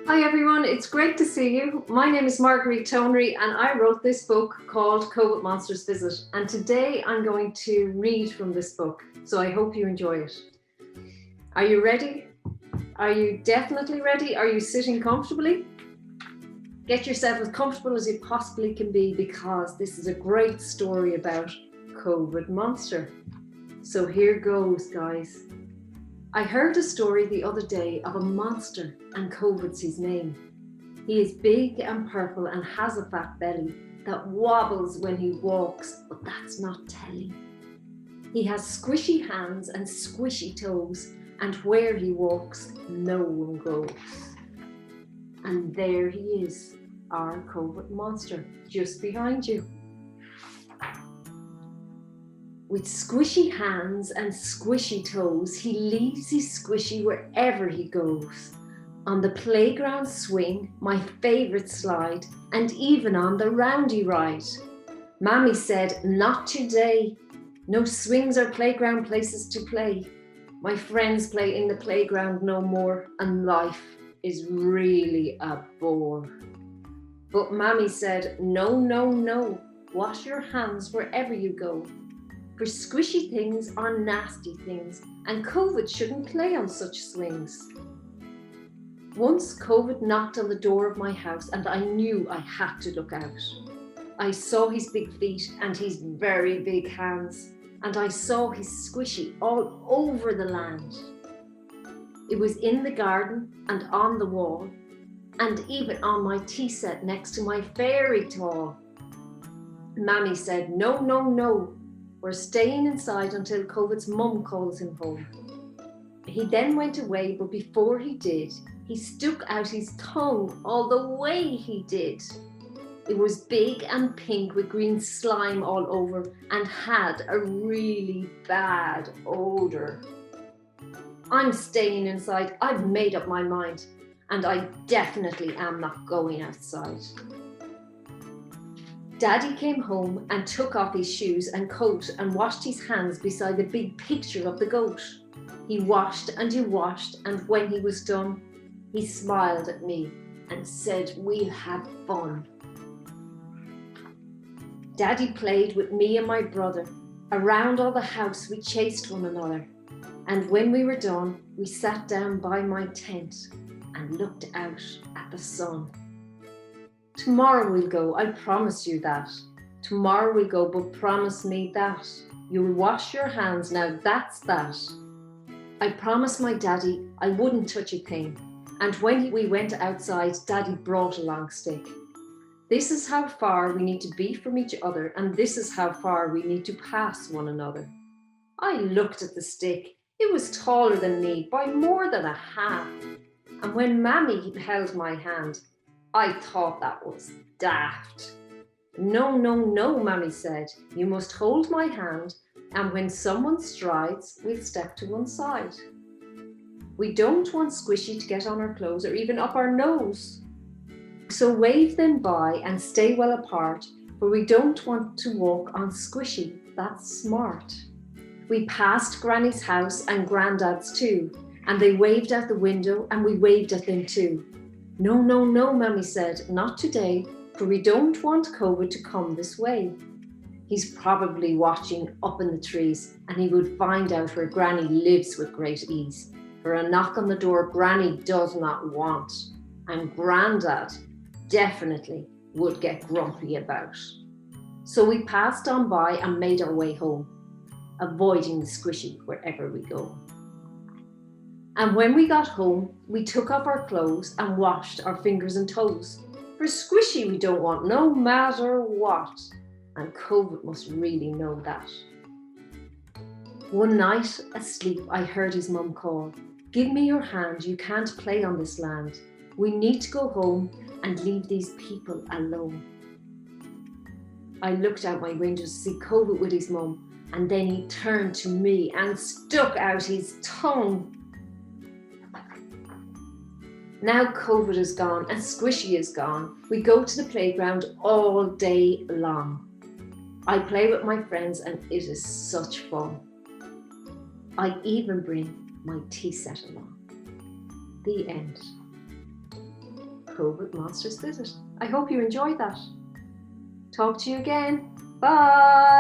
Hi everyone, it's great to see you. My name is Marguerite Tonery and I wrote this book called COVID Monsters Visit, and today I'm going to read from this book, so I hope you enjoy it. Are you ready? Are you definitely ready? Are you sitting comfortably? Get yourself as comfortable as you possibly can be, because this is a great story about COVID Monster. So here goes, guys. I heard a story the other day of a monster, and COVID's his name. He is big and purple and has a fat belly that wobbles when he walks, but that's not telling. He has squishy hands and squishy toes, and where he walks, no one goes. And there he is, our COVID monster, just behind you. With squishy hands and squishy toes, he leaves his squishy wherever he goes. On the playground swing, my favourite slide, and even on the roundy ride. Mammy said, not today. No swings or playground places to play. My friends play in the playground no more, and life is really a bore. But Mammy said, no, no, no. Wash your hands wherever you go. For squishy things are nasty things, and COVID shouldn't play on such swings. Once COVID knocked on the door of my house, and I knew I had to look out. I saw his big feet and his very big hands, and I saw his squishy all over the land. It was in the garden and on the wall, and even on my tea set next to my fairy tall. Mammy said, no, no, no. We're staying inside until COVID's mum calls him home. He then went away, but before he did, he stuck out his tongue all the way he did. It was big and pink with green slime all over and had a really bad odour. I'm staying inside. I've made up my mind, and I definitely am not going outside. Daddy came home and took off his shoes and coat and washed his hands beside the big picture of the goat. He washed, and when he was done, he smiled at me and said, we'll have fun. Daddy played with me and my brother. Around all the house we chased one another. And when we were done, we sat down by my tent and looked out at the sun. Tomorrow we'll go, I promise you that. Tomorrow we'll go, but promise me that. You'll wash your hands, now that's that. I promised my daddy I wouldn't touch a thing. And when we went outside, Daddy brought a long stick. This is how far we need to be from each other, and this is how far we need to pass one another. I looked at the stick. It was taller than me by more than a half. And when Mammy held my hand, I thought that was daft. No, no, no, Mammy said. You must hold my hand, and when someone strides, we'll step to one side. We don't want squishy to get on our clothes or even up our nose. So wave them by and stay well apart, for we don't want to walk on squishy. That's smart. We passed Granny's house and Grandad's too, and they waved out the window and we waved at them too. No, no, no, Mammy said, not today, for we don't want COVID to come this way. He's probably watching up in the trees, and he would find out where Granny lives with great ease. For a knock on the door Granny does not want, and Grandad definitely would get grumpy about. So we passed on by and made our way home, avoiding the squishy wherever we go. And when we got home, we took off our clothes and washed our fingers and toes. For squishy we don't want, no matter what. And COVID must really know that. One night, asleep, I heard his mum call, give me your hand, you can't play on this land. We need to go home and leave these people alone. I looked out my window to see COVID with his mum, and then he turned to me and stuck out his tongue. Now COVID is gone and squishy is gone. We go to the playground all day long. I play with my friends and it is such fun. I even bring my tea set along. The end. Cobalt Monsters visit. I hope you enjoyed that. Talk to you again. Bye.